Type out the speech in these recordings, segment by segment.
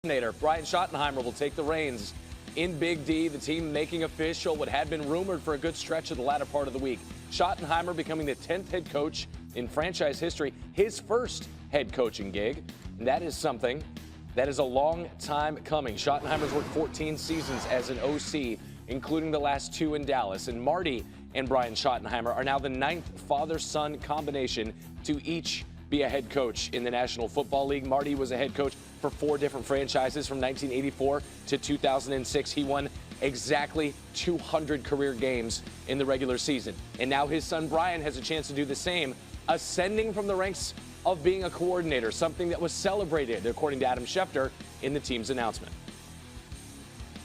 Coordinator Brian Schottenheimer will take the reins in Big D, the team making official what had been rumored for a good stretch of the latter part of the week. Schottenheimer becoming the 10th head coach in franchise history, his first head coaching gig. And that is something that is a long time coming. Schottenheimer's worked 14 seasons as an OC, including the last 2 in Dallas. And Marty and Brian Schottenheimer are now the 9th father-son combination to each be a head coach in the National Football League. Marty was a head coach for 4 different franchises from 1984 to 2006. He won exactly 200 career games in the regular season. And now his son Brian has a chance to do the same, ascending from the ranks of being a coordinator, something that was celebrated, according to Adam Schefter, in the team's announcement.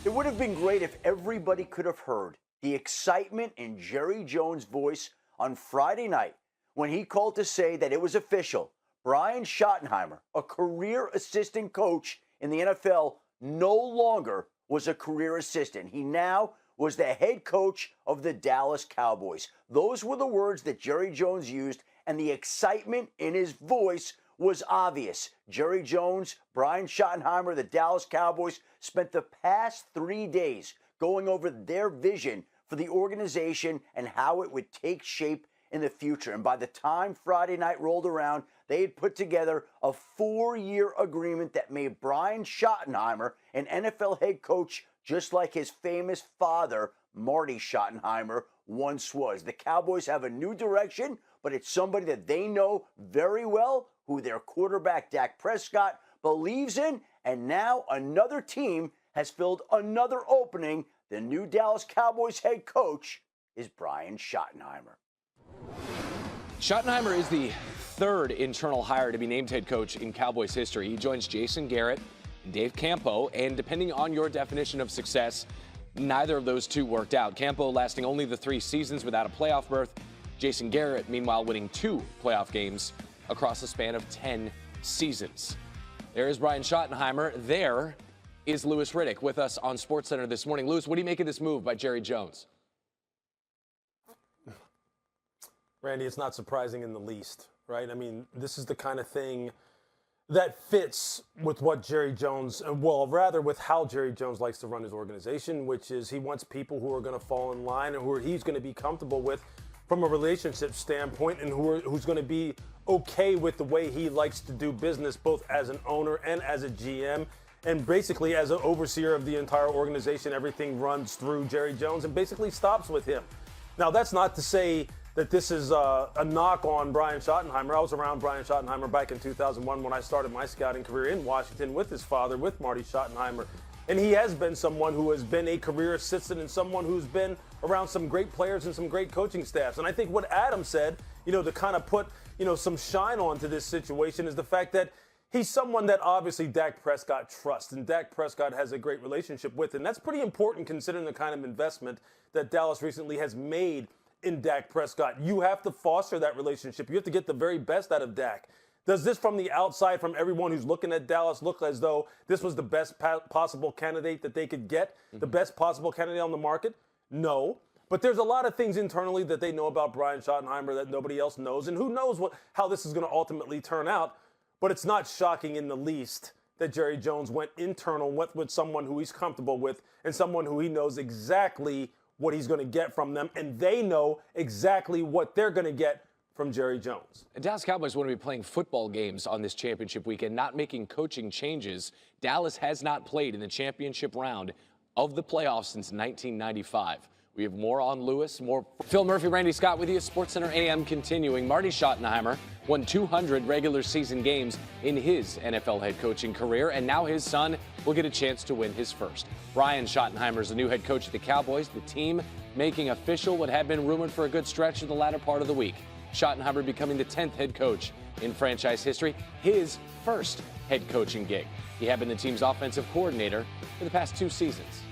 It would have been great if everybody could have heard the excitement in Jerry Jones' voice on Friday night when he called to say that it was official. Brian Schottenheimer, a career assistant coach in the NFL, no longer was a career assistant. He now was the head coach of the Dallas Cowboys. Those were the words that Jerry Jones used, and the excitement in his voice was obvious. Jerry Jones, Brian Schottenheimer, the Dallas Cowboys spent the past 3 days going over their vision for the organization and how it would take shape in the future. And by the time Friday night rolled around, they had put together a 4-year agreement that made Brian Schottenheimer an NFL head coach just like his famous father, Marty Schottenheimer, once was. The Cowboys have a new direction, but it's somebody that they know very well, who their quarterback, Dak Prescott, believes in, and now another team has filled another opening. The new Dallas Cowboys head coach is Brian Schottenheimer. Schottenheimer is the 3rd internal hire to be named head coach in Cowboys history. He joins Jason Garrett and Dave Campo, and depending on your definition of success, neither of those 2 worked out. Campo lasting only the 3 seasons without a playoff berth. Jason Garrett, meanwhile, winning 2 playoff games across a span of 10 seasons. There is Brian Schottenheimer. There is Louis Riddick with us on SportsCenter this morning. Louis, what do you make of this move by Jerry Jones? Randy, it's not surprising in the least, right? I mean, this is the kind of thing that fits with what Jerry Jones, well, rather with how Jerry Jones likes to run his organization, which is he wants people who are going to fall in line and who he's going to be comfortable with from a relationship standpoint, and who's going to be okay with the way he likes to do business, both as an owner and as a GM, and basically as an overseer of the entire organization. Everything runs through Jerry Jones and basically stops with him. Now, that's not to say that this is a knock on Brian Schottenheimer. I was around Brian Schottenheimer back in 2001 when I started my scouting career in Washington with his father, with Marty Schottenheimer. And he has been someone who has been a career assistant and someone who's been around some great players and some great coaching staffs. And I think what Adam said, to kind of put, some shine onto this situation is the fact that he's someone that obviously Dak Prescott trusts and Dak Prescott has a great relationship with. And that's pretty important considering the kind of investment that Dallas recently has made in Dak Prescott. You have to foster that relationship. You have to get the very best out of Dak. Does this from the outside, from everyone who's looking at Dallas, look as though this was the best possible candidate that they could get, the best possible candidate on the market? No. But there's a lot of things internally that they know about Brian Schottenheimer that nobody else knows, and who knows how this is going to ultimately turn out. But it's not shocking in the least that Jerry Jones went internal, went with someone who he's comfortable with and someone who he knows exactly what he's going to get from them, and they know exactly what they're going to get from Jerry Jones. The Dallas Cowboys want to be playing football games on this championship weekend, not making coaching changes. Dallas has not played in the championship round of the playoffs since 1995. We have more on Lewis, more Phil Murphy, Randy Scott with you. SportsCenter AM continuing. Marty Schottenheimer won 200 regular season games in his NFL head coaching career, and now his son will get a chance to win his first. Brian Schottenheimer is the new head coach of the Cowboys, the team making official what had been rumored for a good stretch in the latter part of the week. Schottenheimer becoming the 10th head coach in franchise history, his first head coaching gig. He had been the team's offensive coordinator for the past 2 seasons.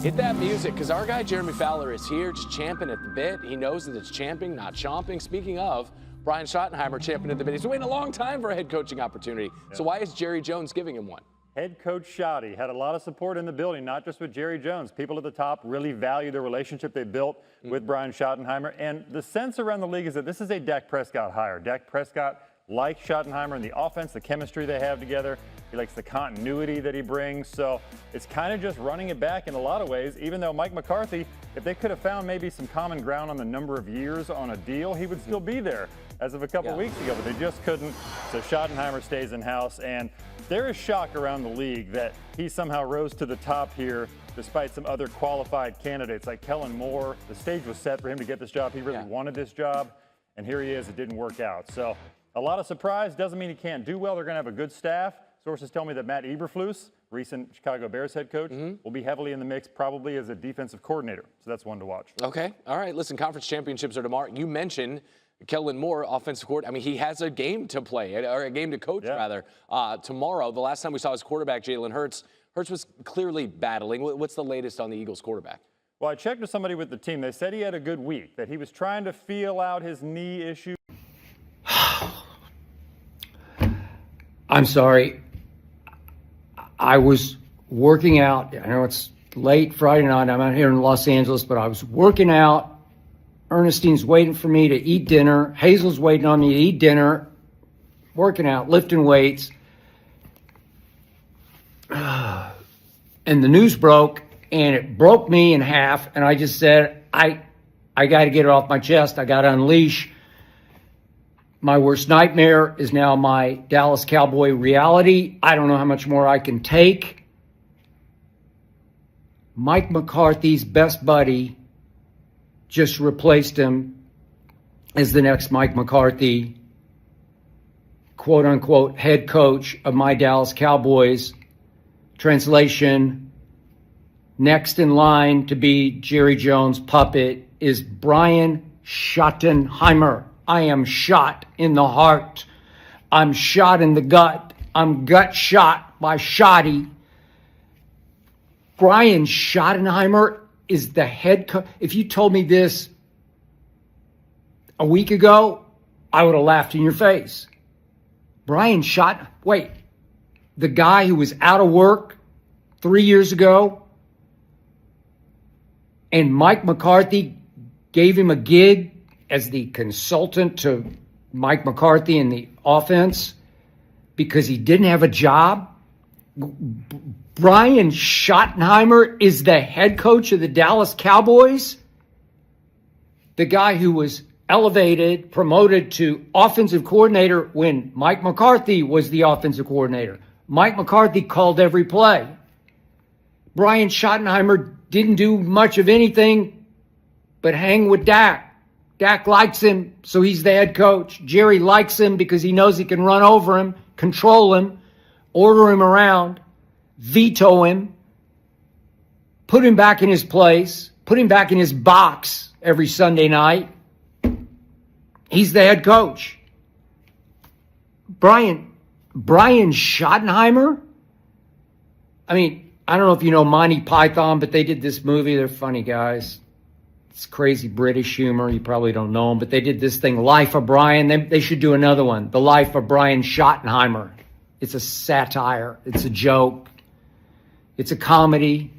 Hit that music, because our guy Jeremy Fowler is here, just champing at the bit. He knows that it's champing, not chomping. Speaking of, Brian Schottenheimer champing at the bit. He's waiting a long time for a head coaching opportunity. So why is Jerry Jones giving him one? Head coach Schotty had a lot of support in the building, not just with Jerry Jones. People at the top really value the relationship they built with Brian Schottenheimer. And the sense around the league is that this is a Dak Prescott hire. Dak Prescott likes Schottenheimer and the offense, the chemistry they have together. He likes the continuity that he brings. So it's kind of just running it back in a lot of ways, even though Mike McCarthy, if they could have found maybe some common ground on the number of years on a deal, he would still be there as of a couple weeks ago, but they just couldn't. So Schottenheimer stays in-house, and there is shock around the league that he somehow rose to the top here despite some other qualified candidates like Kellen Moore. The stage was set for him to get this job. He really wanted this job, and here he is. It didn't work out. So a lot of surprise. Doesn't mean he can't do well. They're going to have a good staff. Sources tell me that Matt Eberflus, recent Chicago Bears head coach, will be heavily in the mix probably as a defensive coordinator. So that's one to watch. Okay. All right. Listen, conference championships are tomorrow. You mentioned Kellen Moore, offensive coordinator. I mean, he has a game to play, or a game to coach, rather, tomorrow. The last time we saw his quarterback, Jalen Hurts, Hurts was clearly battling. What's the latest on the Eagles quarterback? Well, I checked with somebody with the team. They said he had a good week, that he was trying to feel out his knee issue. I'm sorry. I was working out. I know it's late Friday night. I'm out here in Los Angeles, but I was working out. Ernestine's waiting for me to eat dinner. Hazel's waiting on me to eat dinner. Working out, lifting weights. And the news broke, and it broke me in half. And I just said, I got to get it off my chest. I got to unleash. My worst nightmare is now my Dallas Cowboy reality. I don't know how much more I can take. Mike McCarthy's best buddy just replaced him as the next Mike McCarthy, quote unquote, head coach of my Dallas Cowboys. Translation, next in line to be Jerry Jones' puppet is Brian Schottenheimer. I am shot in the heart. I'm shot in the gut. I'm gut shot by Shotty. Brian Schottenheimer is the head coach. If you told me this a week ago, I would have laughed in your face. Brian wait, the guy who was out of work 3 years ago, and Mike McCarthy gave him a gig as the consultant to Mike McCarthy in the offense because he didn't have a job. Brian Schottenheimer is the head coach of the Dallas Cowboys. The guy who was elevated, promoted to offensive coordinator when Mike McCarthy was the offensive coordinator. Mike McCarthy called every play. Brian Schottenheimer didn't do much of anything but hang with Dak. Dak likes him, so he's the head coach. Jerry likes him because he knows he can run over him, control him, order him around, veto him, put him back in his place, put him back in his box every Sunday night. He's the head coach. Brian Schottenheimer? I mean, I don't know if you know Monty Python, but they did this movie. They're funny guys. It's crazy British humor. You probably don't know them, but they did this thing, Life of Brian. They should do another one, The Life of Brian Schottenheimer. It's a satire. It's a joke. It's a comedy.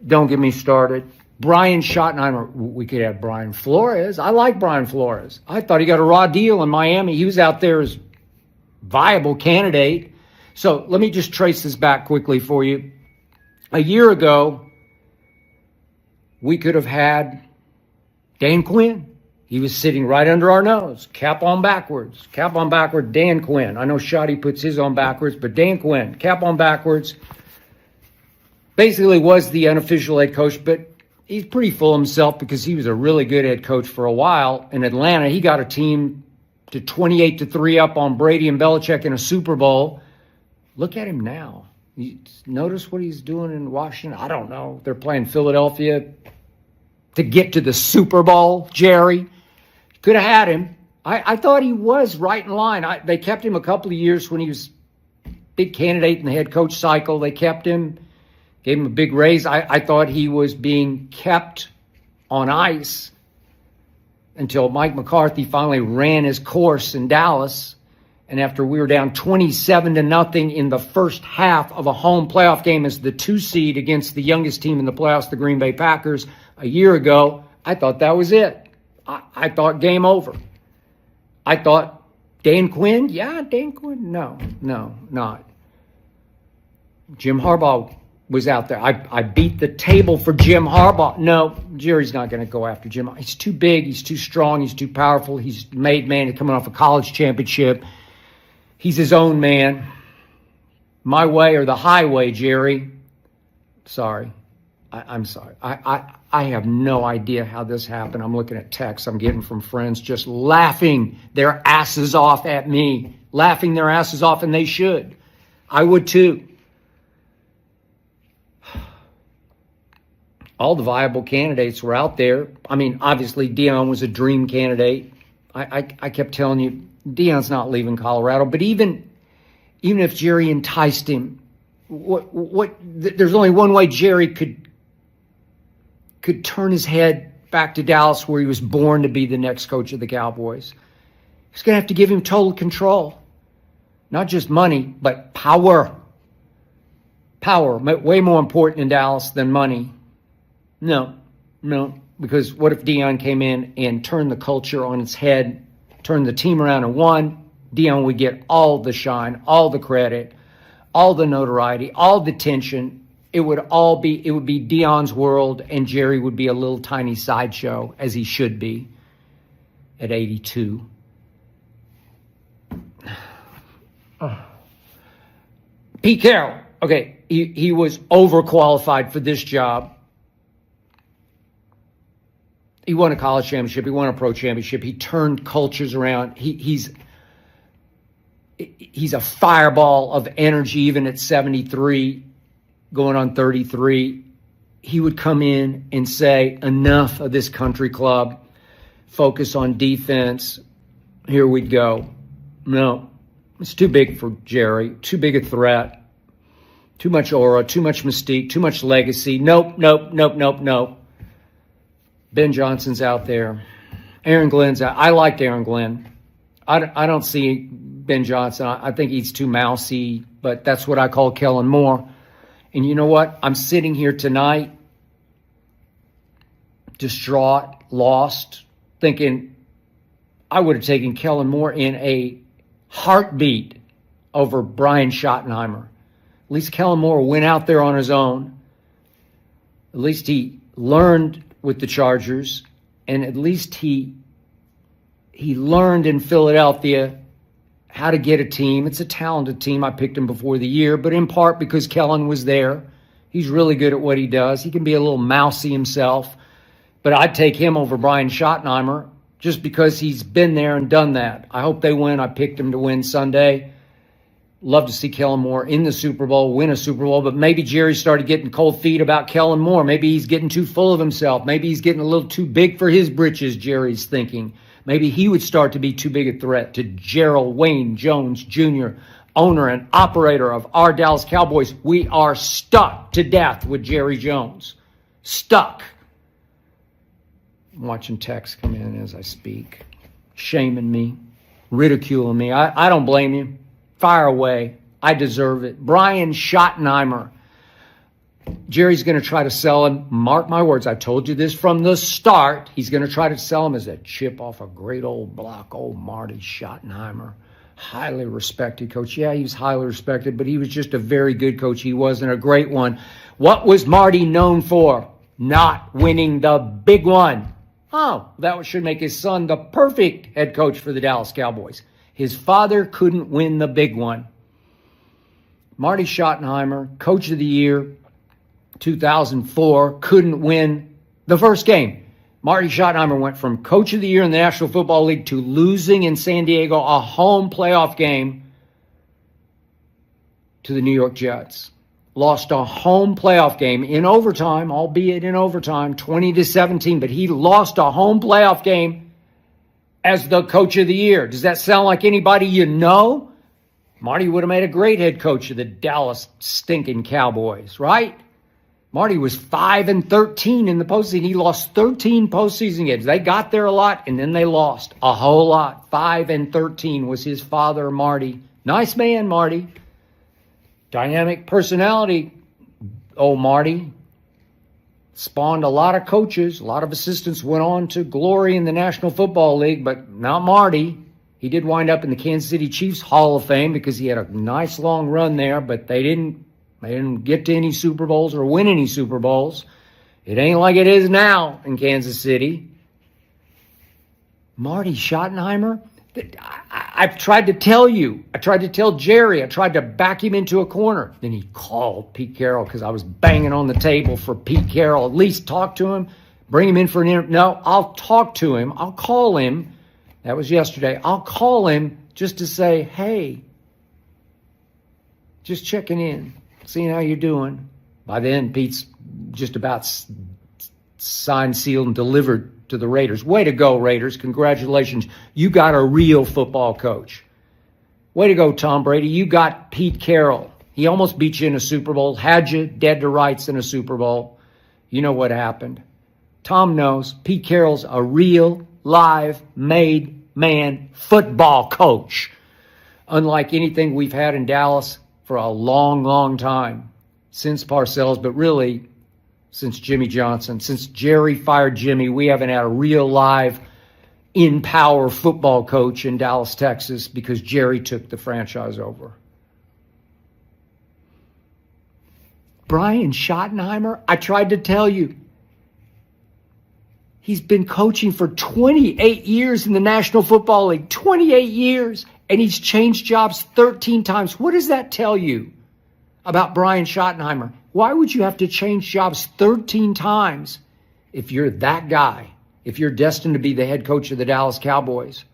Don't get me started. Brian Schottenheimer. We could have Brian Flores. I like Brian Flores. I thought he got a raw deal in Miami. He was out there as viable candidate. So let me just trace this back quickly for you. A year ago, we could have had Dan Quinn. He was sitting right under our nose. Cap on backwards. Cap on backwards, Dan Quinn. I know Shotty puts his on backwards, but Dan Quinn, cap on backwards, basically was the unofficial head coach, but he's pretty full of himself because he was a really good head coach for a while. In Atlanta, he got a team to 28-3 up on Brady and Belichick in a Super Bowl. Look at him now. You notice what he's doing in Washington? I don't know. They're playing Philadelphia to get to the Super Bowl, Jerry. Could have had him. I thought he was right in line. They kept him a couple of years when he was big candidate in the head coach cycle. They kept him, gave him a big raise. I thought he was being kept on ice until Mike McCarthy finally ran his course in Dallas. And after we were down 27-0 in the first half of a home playoff game as the 2 seed against the youngest team in the playoffs, the Green Bay Packers, a year ago, I thought that was it. I thought game over. I thought Dan Quinn? Yeah, Dan Quinn. No, not. Jim Harbaugh was out there. I beat the table for Jim Harbaugh. No, Jerry's not going to go after Jim. He's too big. He's too strong. He's too powerful. He's made man coming off a college championship. He's his own man. My way or the highway, Jerry. Sorry. I'm sorry. I have no idea how this happened. I'm looking at texts I'm getting from friends just laughing their asses off at me. Laughing their asses off, and they should. I would too. All the viable candidates were out there. I mean, obviously, Deion was a dream candidate. I kept telling you, Deion's not leaving Colorado. But even if Jerry enticed him, there's only one way Jerry could turn his head back to Dallas, where he was born to be the next coach of the Cowboys. He's going to have to give him total control. Not just money, but power. Power, way more important in Dallas than money. No, because what if Deion came in and turned the culture on its head, turned the team around and won? Deion would get all the shine, all the credit, all the notoriety, all the attention. It would be Deion's world, and Jerry would be a little tiny sideshow, as he should be at 82. Pete Carroll, okay, he was overqualified for this job. He won a college championship. He won a pro championship. He turned cultures around. He's a fireball of energy, even at 73, going on 33. He would come in and say, enough of this country club. Focus on defense. Here we go. No, it's too big for Jerry. Too big a threat. Too much aura. Too much mystique. Too much legacy. Nope. Ben Johnson's out there. Aaron Glenn's out. I liked Aaron Glenn. I don't see Ben Johnson. I think he's too mousy, but that's what I call Kellen Moore. And you know what? I'm sitting here tonight, distraught, lost, thinking I would have taken Kellen Moore in a heartbeat over Brian Schottenheimer. At least Kellen Moore went out there on his own. At least he learned with the Chargers, and at least he learned in Philadelphia how to get a team. It's a talented team. I picked him before the year, but in part because Kellen was there. He's really good at what he does. He can be a little mousy himself, but I'd take him over Brian Schottenheimer just because he's been there and done that. I hope they win. I picked him to win Sunday. Love to see Kellen Moore in the Super Bowl, win a Super Bowl, but maybe Jerry started getting cold feet about Kellen Moore. Maybe he's getting too full of himself. Maybe he's getting a little too big for his britches, Jerry's thinking. Maybe he would start to be too big a threat to Gerald Wayne Jones Jr., owner and operator of our Dallas Cowboys. We are stuck to death with Jerry Jones. Stuck. I'm watching texts come in as I speak, shaming me, ridiculing me. I don't blame you. Fire away. I deserve it. Brian Schottenheimer. Jerry's going to try to sell him. Mark my words. I told you this from the start. He's going to try to sell him as a chip off a great old block. Old Marty Schottenheimer. Highly respected coach. Yeah, he was highly respected, but he was just a very good coach. He wasn't a great one. What was Marty known for? Not winning the big one. Oh, that should make his son the perfect head coach for the Dallas Cowboys. His father couldn't win the big one. Marty Schottenheimer, coach of the year, 2004, couldn't win the first game. Marty Schottenheimer went from coach of the year in the National Football League to losing in San Diego a home playoff game to the New York Jets. Lost a home playoff game in overtime, albeit in overtime, 20-17, but he lost a home playoff game as the coach of the year. Does that sound like anybody you know? Marty would have made a great head coach of the Dallas stinking Cowboys, right? Marty was 5-13 in the postseason. He lost 13 postseason games. They got there a lot, and then they lost a whole lot. 5-13 was his father, Marty. Nice man, Marty. Dynamic personality, old Marty. Spawned a lot of coaches. A lot of assistants went on to glory in the National Football League, but not Marty. He did wind up in the Kansas City Chiefs Hall of Fame because he had a nice long run there, but they didn't get to any Super Bowls or win any Super Bowls. It ain't like it is now in Kansas City. Marty Schottenheimer, I've tried to tell you. I tried to tell Jerry. I tried to back him into a corner. Then he called Pete Carroll because I was banging on the table for Pete Carroll. At least talk to him. Bring him in for an interview. No, I'll talk to him. I'll call him. That was yesterday. I'll call him just to say, hey, just checking in, seeing how you're doing. By then, Pete's just about signed, sealed, and delivered to the Raiders. Way to go, Raiders. Congratulations. You got a real football coach. Way to go, Tom Brady. You got Pete Carroll. He almost beat you in a Super Bowl, had you dead to rights in a Super Bowl. You know what happened. Tom knows Pete Carroll's a real, live, made man football coach. Unlike anything we've had in Dallas for a long, long time. Since Parcells, but really since Jimmy Johnson. Since Jerry fired Jimmy, we haven't had a real live, in-power football coach in Dallas, Texas, because Jerry took the franchise over. Brian Schottenheimer, I tried to tell you, he's been coaching for 28 years in the National Football League. 28 years. And he's changed jobs 13 times. What does that tell you about Brian Schottenheimer? Why would you have to change jobs 13 times if you're that guy, if you're destined to be the head coach of the Dallas Cowboys?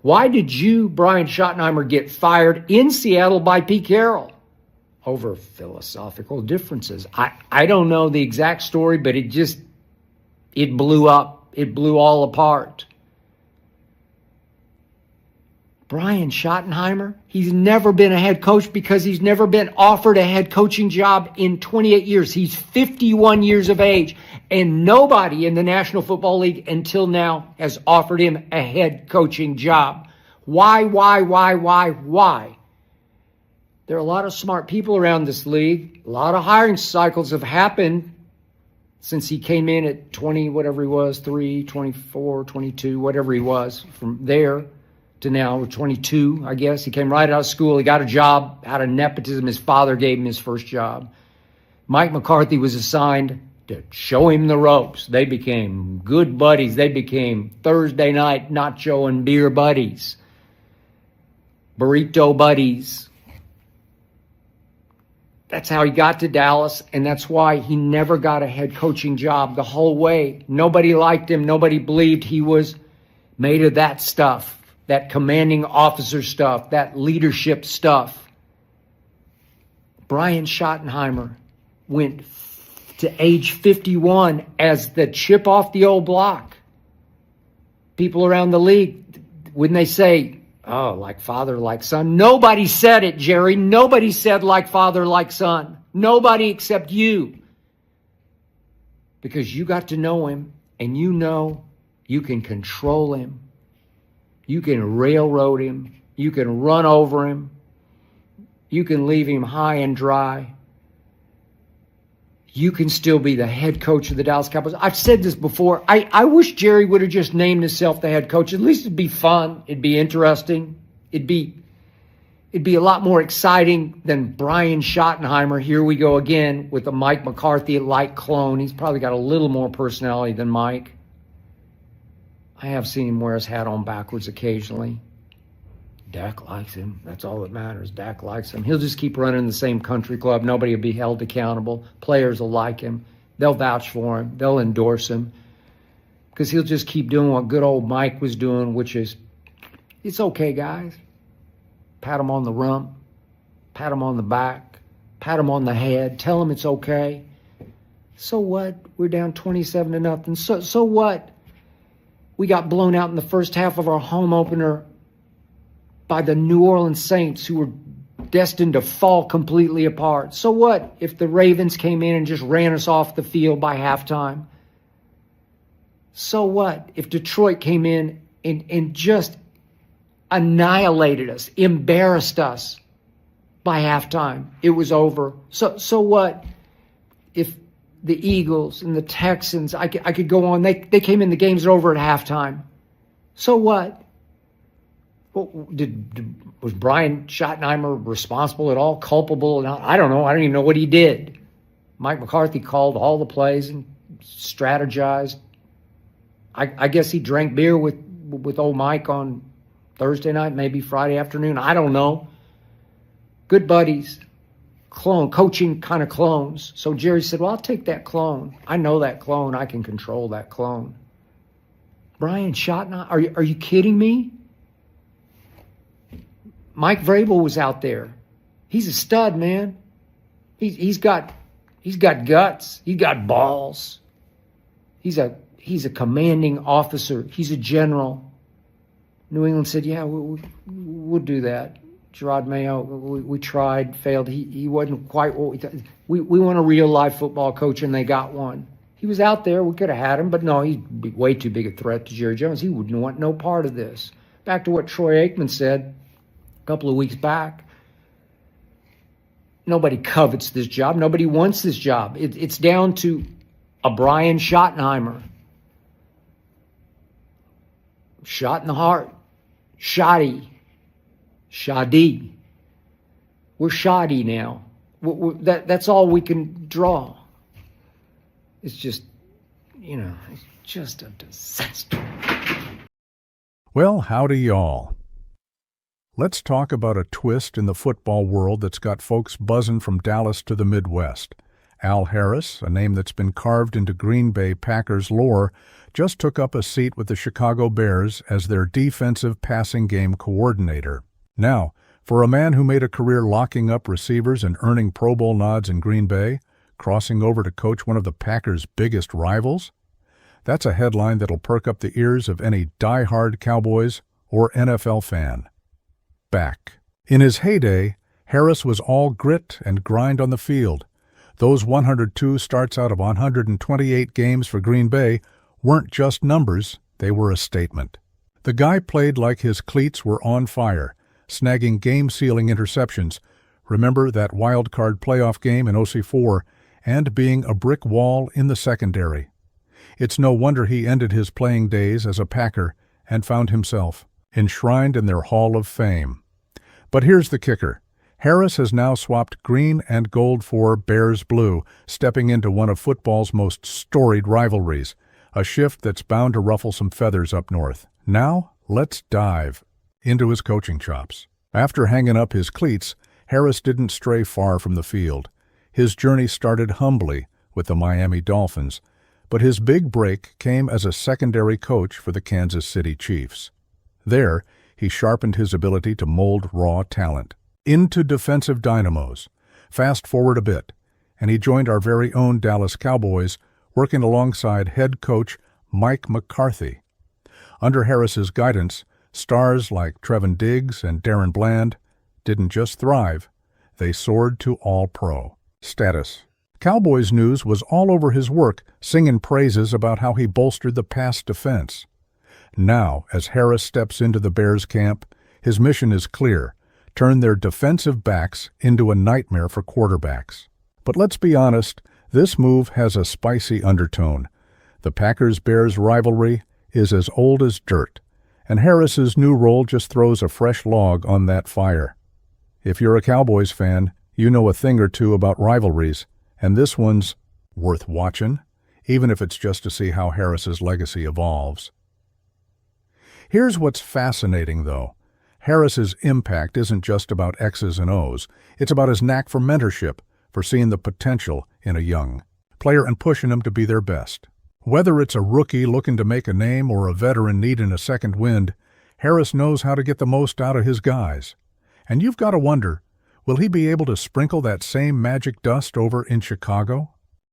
Why did you, Brian Schottenheimer, get fired in Seattle by Pete Carroll? Over philosophical differences. I don't know the exact story, but it blew up. It blew all apart. Brian Schottenheimer, he's never been a head coach because he's never been offered a head coaching job in 28 years. He's 51 years of age, and nobody in the National Football League until now has offered him a head coaching job. Why? There are a lot of smart people around this league. A lot of hiring cycles have happened since he came in at 20, whatever he was, 3, 24, 22, whatever he was, from there to now, 22, I guess. He came right out of school. He got a job out of nepotism. His father gave him his first job. Mike McCarthy was assigned to show him the ropes. They became good buddies. They became Thursday night nacho and beer buddies, burrito buddies. That's how he got to Dallas, and that's why he never got a head coaching job the whole way. Nobody liked him. Nobody believed he was made of that stuff, that commanding officer stuff, that leadership stuff. Brian Schottenheimer went to age 51 as the chip off the old block. People around the league, when they say, oh, like father, like son. Nobody said it, Jerry. Nobody said like father, like son. Nobody except you. Because you got to know him, and you know you can control him. You can railroad him. You can run over him. You can leave him high and dry. You can still be the head coach of the Dallas Cowboys. I've said this before. I wish Jerry would have just named himself the head coach. At least it'd be fun. It'd be interesting. It'd be a lot more exciting than Brian Schottenheimer. Here we go again with a Mike McCarthy-like clone. He's probably got a little more personality than Mike. I have seen him wear his hat on backwards occasionally. Dak likes him. That's all that matters. Dak likes him. He'll just keep running the same country club. Nobody will be held accountable. Players will like him. They'll vouch for him. They'll endorse him. Because he'll just keep doing what good old Mike was doing, which is, it's okay, guys. Pat him on the rump. Pat him on the back. Pat him on the head. Tell him it's okay. So what? We're down 27-0. So what? We got blown out in the first half of our home opener by the New Orleans Saints, who were destined to fall completely apart. So what if the Ravens came in and just ran us off the field by halftime? So what if Detroit came in and just annihilated us, embarrassed us by halftime? It was over. So what if the Eagles and the Texans, I could go on, they came in, the games are over at halftime. So what? Well, was Brian Schottenheimer responsible at all, culpable? I don't know. I don't even know what he did. Mike McCarthy called all the plays and strategized. I guess he drank beer with old Mike on Thursday night, maybe Friday afternoon. I don't know. Good buddies, coaching kind of clones. So Jerry said, well, I'll take that clone. I know that clone. I can control that clone. Brian Schottenheimer, are you kidding me? Mike Vrabel was out there. He's a stud, man. He's got guts. He's got balls. He's a commanding officer. He's a general. New England said, yeah, we'll do that. Gerard Mayo, we tried, failed. He wasn't quite what we thought. We want a real live football coach, and they got one. He was out there. We could have had him, but no, he's way too big a threat to Jerry Jones. He wouldn't want no part of this. Back to what Troy Aikman said a couple of weeks back. Nobody covets this job. Nobody wants this job. It's down to a Brian Schottenheimer. Shot in the heart. Shoddy. Shoddy. We're shoddy now. That's all we can draw. It's just, it's just a disaster. Well, howdy y'all. Let's talk about a twist in the football world that's got folks buzzing from Dallas to the Midwest. Al Harris, a name that's been carved into Green Bay Packers lore, just took up a seat with the Chicago Bears as their defensive passing game coordinator. Now, for a man who made a career locking up receivers and earning Pro Bowl nods in Green Bay, crossing over to coach one of the Packers' biggest rivals, that's a headline that'll perk up the ears of any die-hard Cowboys or NFL fan. Back. In his heyday, Harris was all grit and grind on the field. Those 102 starts out of 128 games for Green Bay weren't just numbers, they were a statement. The guy played like his cleats were on fire, snagging game-sealing interceptions. Remember that wild-card playoff game in '04, and being a brick wall in the secondary. It's no wonder he ended his playing days as a Packer and found himself enshrined in their Hall of Fame. But here's the kicker. Harris has now swapped green and gold for Bears blue, stepping into one of football's most storied rivalries, a shift that's bound to ruffle some feathers up north. Now, let's dive into his coaching chops. After hanging up his cleats, Harris didn't stray far from the field. His journey started humbly with the Miami Dolphins, but his big break came as a secondary coach for the Kansas City Chiefs. There, he sharpened his ability to mold raw talent into defensive dynamos. Fast forward a bit, and he joined our very own Dallas Cowboys, working alongside head coach Mike McCarthy. Under Harris's guidance, stars like Trevon Diggs and Darren Bland didn't just thrive, they soared to All-Pro status. Cowboys news was all over his work, singing praises about how he bolstered the pass defense. Now, as Harris steps into the Bears camp, his mission is clear: turn their defensive backs into a nightmare for quarterbacks. But let's be honest, this move has a spicy undertone. The Packers-Bears rivalry is as old as dirt, and Harris's new role just throws a fresh log on that fire. If you're a Cowboys fan, you know a thing or two about rivalries, and this one's worth watching, even if it's just to see how Harris's legacy evolves. Here's what's fascinating, though. Harris's impact isn't just about X's and O's. It's about his knack for mentorship, for seeing the potential in a young player and pushing them to be their best. Whether it's a rookie looking to make a name or a veteran needing a second wind, Harris knows how to get the most out of his guys. And you've got to wonder, will he be able to sprinkle that same magic dust over in Chicago?